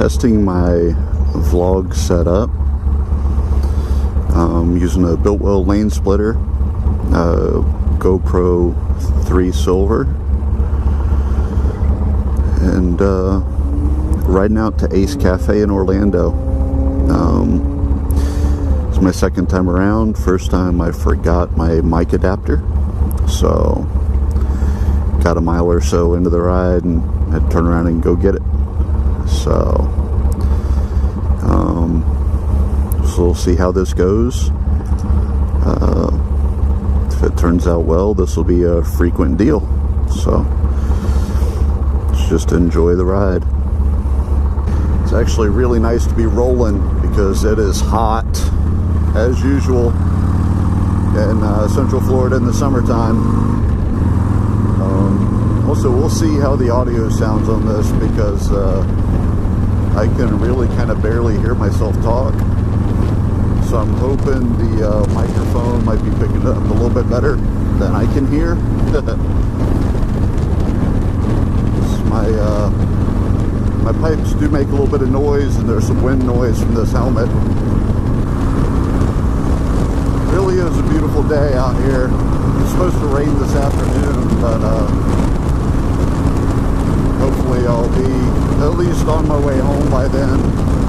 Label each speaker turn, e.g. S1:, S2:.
S1: testing my vlog setup. Using a Biltwell lane splitter, GoPro 3 Silver, and riding out to Ace Cafe in Orlando. It's my second time around. First time I forgot my mic adapter, so got a mile or so into the ride and had to turn around and go get it. So we'll see how this goes. If it turns out well, this will be a frequent deal. So let's just enjoy the ride. It's actually really nice to be rolling because it is hot as usual in Central Florida in the summertime. Also, we'll see how the audio sounds on this because I can really kind of barely hear myself talk. So I'm hoping the microphone might be picking up a little bit better than I can hear. My pipes do make a little bit of noise, and there's some wind noise from this helmet. It really is a beautiful day out here. It's supposed to rain this afternoon, but hopefully I'll be at least on my way home by then.